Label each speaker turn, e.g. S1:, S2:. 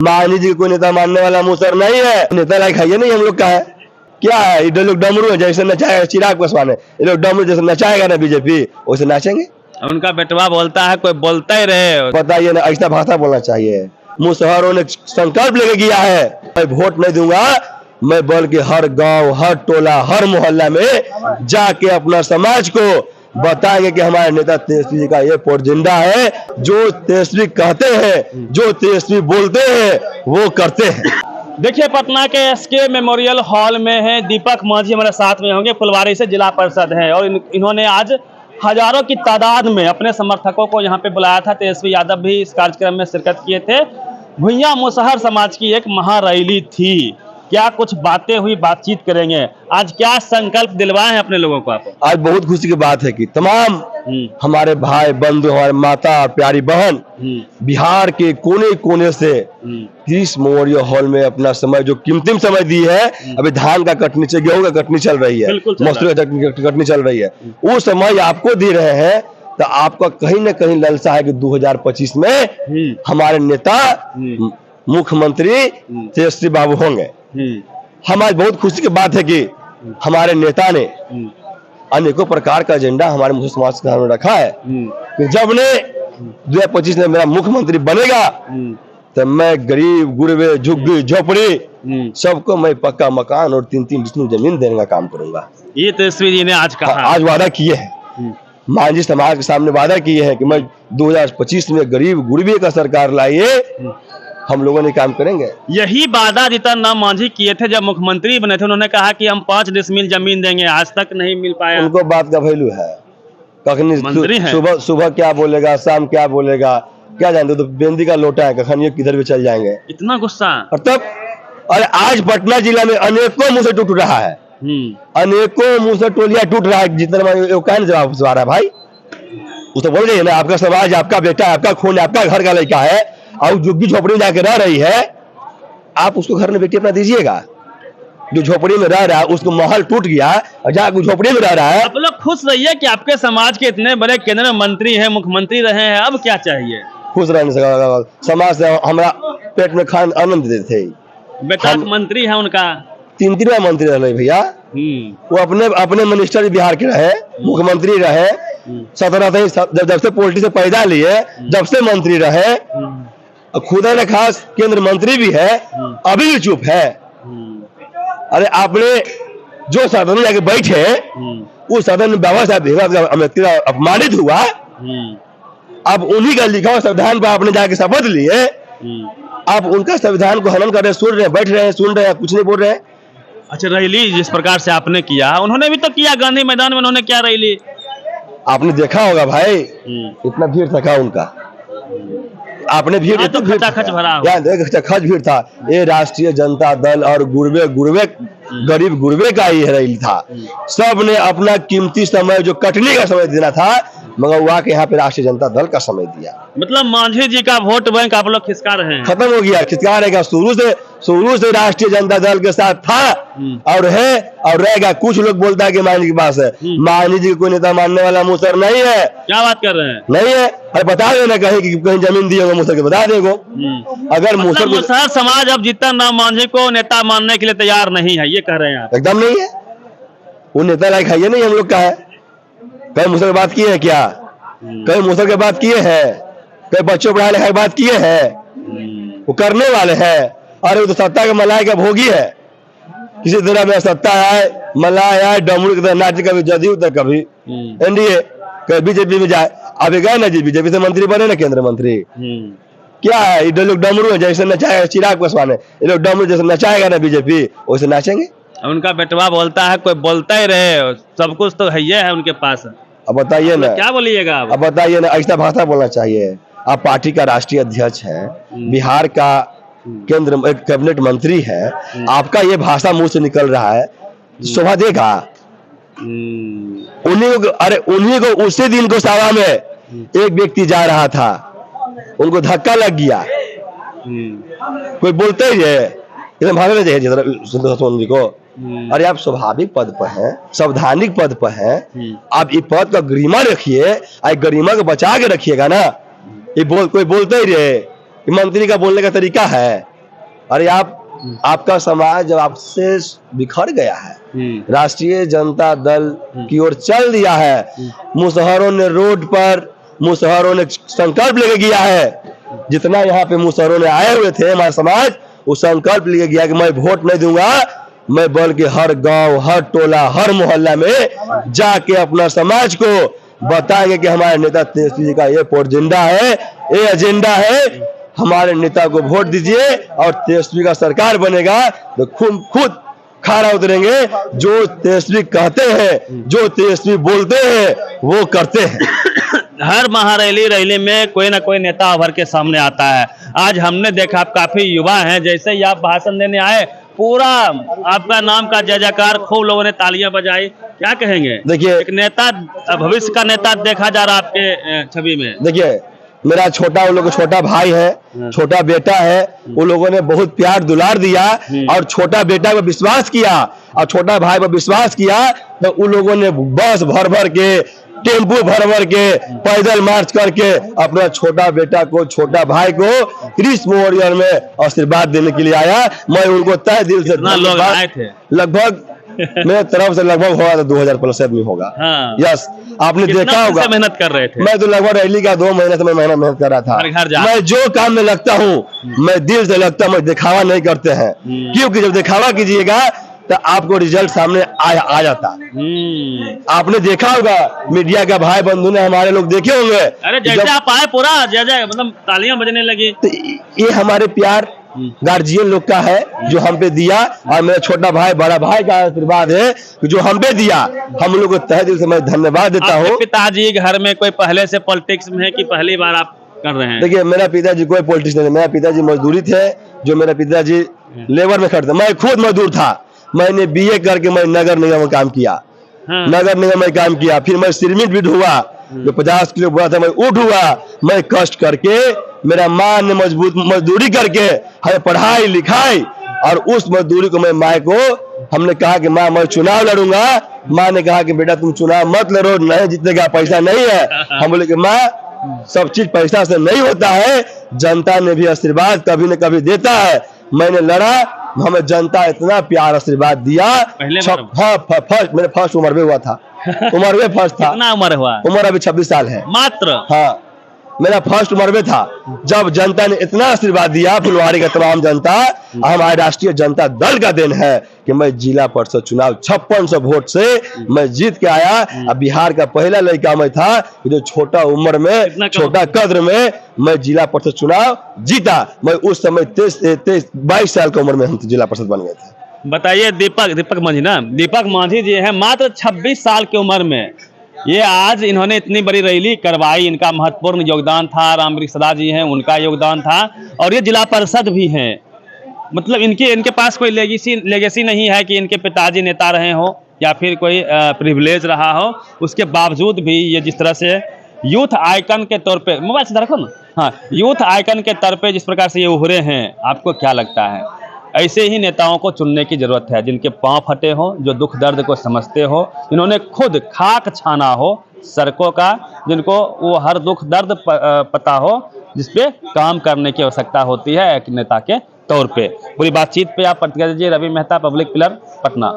S1: महारानी जी कोई नेता मानने वाला मुसर नहीं है। नेता लायक है ये नहीं हम लोग का है। क्या है ये लोग डमरू है, जैसे नचाएगा चिराग पासवान है, ये लोग डमरू जैसे नचाएगा ना बीजेपी वैसे नाचेंगे।
S2: उनका बेटवा बोलता है कोई बोलता ही रहे।
S1: बताइए ना, ऐसा भाषा बोलना चाहिए। मुसहरों ने संकल्प लेके किया है, मैं वोट नहीं दूंगा, मैं बल्कि हर गांव, हर टोला, हर मोहल्ला में जाके अपना समाज को बताएंगे कि हमारे नेता तेजस्वी जी का ये पोरजिंदा है। जो तेजस्वी कहते हैं, जो तेजस्वी बोलते हैं वो करते हैं।
S2: देखिए पटना के एसके मेमोरियल हॉल में है दीपक मांझी हमारे साथ में होंगे, फुलवारी से जिला परिषद है और इन्होंने आज हजारों की तादाद में अपने समर्थकों को यहाँ पे बुलाया था। तेजस्वी यादव भी इस कार्यक्रम में शिरकत किए थे। भुइयां मुसहर समाज की एक महारैली थी। क्या कुछ बातें हुई, बातचीत करेंगे। आज क्या संकल्प दिलवाए हैं अपने लोगों को आप? आज
S1: बहुत खुशी की बात है कि तमाम हमारे भाई बंधु, हमारे माता प्यारी बहन बिहार के कोने कोने से इस मेमोरियल हॉल में अपना समय, जो कीमती समय दी है, अभी धान का कटनी, गेहूं का कटनी चल रही है, मसूर का कटनी चल रही है, वो समय आपको दे रहे हैं। तो आपका कहीं ना कहीं ललसा है कि 2025 में हमारे नेता मुख्यमंत्री तेजस्वी बाबू होंगे। हम आज बहुत खुशी की बात है कि हमारे नेता ने अनेकों प्रकार का एजेंडा हमारे मुस्लिम समाज के सामने रखा है कि जब ने 2025 में मेरा मुख्यमंत्री बनेगा तो मैं गरीब गुरबे झुग्गी झोपड़ी सबको मैं पक्का मकान और 3-3 डिसमिल जमीन देने का काम करूंगा।
S2: ये तेजस्वी जी ने आज कहा,
S1: आज वादा किए हैं, मांझी समाज के सामने वादा किए हैं कि मैं 2025 में गरीब गुरबे का सरकार लाइए, हम लोगों ने काम करेंगे।
S2: यही वादा जीतन राम मांझी किए थे जब मुख्यमंत्री बने थे। उन्होंने कहा कि हम 5 डिसमिल जमीन देंगे, आज तक नहीं मिल पाया।
S1: उनको बात का वैल्यू है, कखनी सुबह क्या बोलेगा, शाम क्या बोलेगा, क्या जानते। तो बेंदी का लोटा है, कखन ये किधर भी चल जाएंगे।
S2: इतना गुस्सा।
S1: और तब अरे आज पटना जिला में अनेकों मुंह से टूट रहा है, अनेकों मुंह से टोलियां टूट रहा है। जितना कहने जवाब आ रहा है भाई, वो तो बोल रही है ना, आपका समाज, आपका बेटा, आपका खून, आपका घर का लड़का है और झुग्गी झोपड़ी में जाके रह रही है, आप उसको घर में बेटी अपना दीजिएगा। जो झोपड़ी में रह रहा है उसको महल टूट गया और जाके झोपड़ी में रह रहा है।
S2: आप लोग खुश रहिए कि आपके समाज के इतने बड़े केंद्रीय मंत्री हैं, मुख्यमंत्री रहे हैं, अब क्या चाहिए?
S1: खुश रहने से समाज से हमारा पेट में खान आनंद देते थे।
S2: बेटा मंत्री है उनका,
S1: 3 बार मंत्री रहे भैया। वो अपने मिनिस्टर बिहार के रहे, मुख्यमंत्री रहे, 17 जब से पॉलिटिक्स से पैदा लिए, जब से मंत्री रहे, खुदा ने खास केंद्र मंत्री भी है, अभी भी चुप है। अरे आपने जो सदन में जाके बैठे, उस सदन में बाबा साहब अम्बेडकर अपमानित हुआ, अब उन्हीं का लिखा हुआ संविधान पर आपने जाके शपथ लिए, आप उनका संविधान को हनन कर रहे, सुन रहे, बैठ रहे, सुन रहे, कुछ नहीं बोल रहे।
S2: अच्छा, रैली जिस प्रकार से आपने किया, उन्होंने भी तो किया गांधी मैदान में, उन्होंने क्या रैली
S1: आपने देखा होगा भाई, इतना भीड़ था उनका, आपने भीड़
S2: तो खच
S1: भीड़ था। ये राष्ट्रीय जनता दल और गुरबे गरीब गुरबे का ही रैली था। सब ने अपना कीमती समय, जो कटने का समय देना था, मगर वहाँ के यहाँ पे राष्ट्रीय जनता दल का समय दिया।
S2: मतलब मांझी जी का वोट बैंक आप लोग खिसका रहे हैं?
S1: खत्म हो गया, खिसका रहेगा। शुरू से राष्ट्रीय जनता दल के साथ था और है और रहेगा। कुछ लोग बोलता है कि मांझी के पास है, मांझी जी कोई नेता मानने वाला मुसर नहीं है।
S2: क्या बात कर रहे हैं?
S1: नहीं है। अरे बता देना कहीं जमीन दिए होगा मुसर के, बता देगो। अगर
S2: मुसहर समाज अब जीतन राम मांझी को नेता मानने के लिए तैयार नहीं है, ये कह रहे हैं आप?
S1: एकदम नहीं है। वो नेता लायक है ये नहीं हम लोग का है। कहीं मुसर की बात किए है क्या? कहीं मुसर की बात किए हैं? कहीं बच्चों पढ़ाने लिखाने की बात किए हैं? वो करने वाले हैं। अरे वो तो सत्ता के मलाई का भोगी है। किसी तरह में सत्ता है, मलाई है, डमरू की तरह नाच, कभी जदयू तो कभी एनडीए, कभी बीजेपी में जाए। अभी गए ना जी, बीजेपी से मंत्री बने ना, केंद्रीय मंत्री। क्या है ये लोग डमरू है, जैसे नचाएगा चिराग पासवान है, ये लोग डमरू जैसे नचाएगा ना बीजेपी वैसे नाचेंगे।
S2: उनका बेटवा बोलता है कोई बोलता ही रहे, सब कुछ तो है उनके पास।
S1: अब बताइए ना,
S2: क्या बोलिएगा?
S1: अब बताइए ना, ऐसा भाषा बोलना चाहिए। आप पार्टी का राष्ट्रीय अध्यक्ष है, बिहार का केंद्र कैबिनेट मंत्री है, आपका ये भाषा मुंह से निकल रहा है, शोभा देगा? उन्हीं को उसी दिन को सभा में एक व्यक्ति जा रहा था, उनको धक्का लग गया, कोई बोलते ही है सोनी को। अरे आप स्वाभाविक पद पर हैं, संवैधानिक पद पर हैं, आप इस पद का गरिमा रखिए, गरिमा को बचा के रखिएगा ना। ये कोई बोलते ही रहे, मंत्री का बोलने का तरीका है। अरे आपका समाज जब आपसे बिखर गया है, राष्ट्रीय जनता दल की ओर चल दिया है, मुसहरों ने रोड पर मुसहरों ने संकल्प लेके गया है, जितना यहाँ पे मुसहरों ने आए हुए थे हमारा समाज, वो संकल्प लेके गया कि मैं वोट नहीं दूंगा, मैं बल्कि हर गांव, हर टोला, हर मोहल्ला में जाके अपना समाज को बताएंगे कि हमारे नेता तेजस्वी जी का ये एजेंडा है, ये एजेंडा है, हमारे नेता को वोट दीजिए और तेजस्वी का सरकार बनेगा तो खुद खड़ा उतरेंगे। जो तेजस्वी कहते हैं, जो तेजस्वी बोलते हैं, वो करते हैं।
S2: हर महारैली में कोई ना कोई नेता उभर के सामने आता है। आज हमने देखा आप काफी युवा हैं, जैसे ही आप भाषण देने आए पूरा आपका नाम का जय जयकार, खूब लोगों ने तालियां बजाई। क्या कहेंगे? देखिए, एक नेता, भविष्य का नेता देखा जा रहा आपके छवि में।
S1: देखिए, मेरा उन लोगों का छोटा भाई है, छोटा बेटा है, उन लोगों ने बहुत प्यार दुलार दिया और छोटा बेटा पर विश्वास किया और छोटा भाई पर विश्वास किया, तो उन लोगों ने बस भर के, टेम्पू भर के, पैदल मार्च करके अपना छोटा बेटा को, छोटा भाई को क्रिस मेमोरियल में आशीर्वाद देने के लिए आया। मैं उनको तहे दिल से
S2: लोग आए थे,
S1: लगभग मेरे तरफ से लगभग होगा तो 2000 प्लस आदमी होगा।
S2: हाँ।
S1: यस, आपने देखा होगा।
S2: मेहनत कर रहे थे।
S1: मैं तो लगभग रैली का 2 महीने से मैं मेहनत कर रहा था। मैं जो काम में लगता हूँ, मैं दिल से लगता हूँ, मैं दिखावा नहीं करते हैं, क्योंकि जब दिखावा कीजिएगा तो आपको रिजल्ट सामने आ जाता। आपने देखा होगा, मीडिया का भाई बंधु ने, हमारे लोग देखे होंगे।
S2: अरे जैसे आप आए पूरा जय मतलब तालियां बजने लगी।
S1: तो ये हमारे प्यार गार्जियन लोग का है जो हम पे दिया, और मेरा छोटा भाई, बड़ा भाई का आशीर्वाद है जो हम पे दिया। हम लोग को तहे दिल से मैं धन्यवाद देता हूँ।
S2: पिताजी घर में कोई पहले से पॉलिटिक्स में है कि पहली बार आप कर रहे हैं?
S1: देखिए, मेरा पिताजी कोई पॉलिटिक्स नहीं है। मेरा पिताजी मजदूरी थे, जो मेरा पिताजी लेबर में खड़े थे। मैं खुद मजदूर था। मैंने BA करके मैं नगर निगम में काम किया। हाँ। नगर निगम में काम किया, फिर मैं सिरमिट भी ढुआ, जो 50 किलो बुरा था मैं वो ढुआ। मैं कष्ट करके, मेरा माँ ने मजदूरी करके हमें पढ़ाई लिखाई, और उस मजदूरी को मैं माँ को, हमने कहा कि माँ मैं चुनाव लड़ूंगा। माँ ने कहा कि बेटा तुम चुनाव मत लड़ो, नहीं जीतेगा, पैसा नहीं है। हम बोले कि माँ, सब चीज पैसा से नहीं होता है, जनता ने भी आशीर्वाद कभी न कभी देता है। मैंने लड़ा, हमें जनता इतना प्यार आशीर्वाद दिया। हाँ, फर्स्ट मेरे फर्स्ट उम्र में हुआ था। उम्र में फर्स्ट था।
S2: कितना उम्र हुआ?
S1: उम्र अभी 26 साल है
S2: मात्र।
S1: हाँ, मेरा फर्स्ट उम्र में था जब जनता ने इतना आशीर्वाद दिया। फुलवारी का तमाम जनता, हमारे राष्ट्रीय जनता दल का देन है कि मैं जिला परिषद चुनाव 5600 वोट से मैं जीत के आया। अब बिहार का पहला लड़का मैं था जो छोटा उम्र में, छोटा कद्र में मैं जिला परिषद चुनाव जीता। मैं उस समय 22 साल की उम्र में हम जिला परिषद बन गए थे।
S2: बताइए, दीपक मांझी ना, दीपक मांझी जी है, मात्र 26 साल की उम्र में ये आज इन्होंने इतनी बड़ी रैली करवाई। इनका महत्वपूर्ण योगदान था। रामवृक्ष सदा जी हैं, उनका योगदान था, और ये जिला परिषद भी हैं। मतलब इनके पास कोई लेगेसी नहीं है कि इनके पिताजी नेता रहे हो या फिर कोई प्रिविलेज रहा हो। उसके बावजूद भी ये जिस तरह से यूथ आइकन के तौर पे, मोबाइल से रखो ना, हाँ, यूथ आइकन के तौर पे जिस प्रकार से ये उभरे हैं, आपको क्या लगता है? ऐसे ही नेताओं को चुनने की जरूरत है, जिनके पांव फटे हो, जो दुख दर्द को समझते हो, जिन्होंने खुद खाक छाना हो सड़कों का, जिनको वो हर दुख दर्द पता हो, जिसपे काम करने की आवश्यकता होती है एक नेता के तौर पे। पूरी बातचीत पे आप प्रतिक्रिया दीजिए। Ravi Mehta, public pillar, Patna.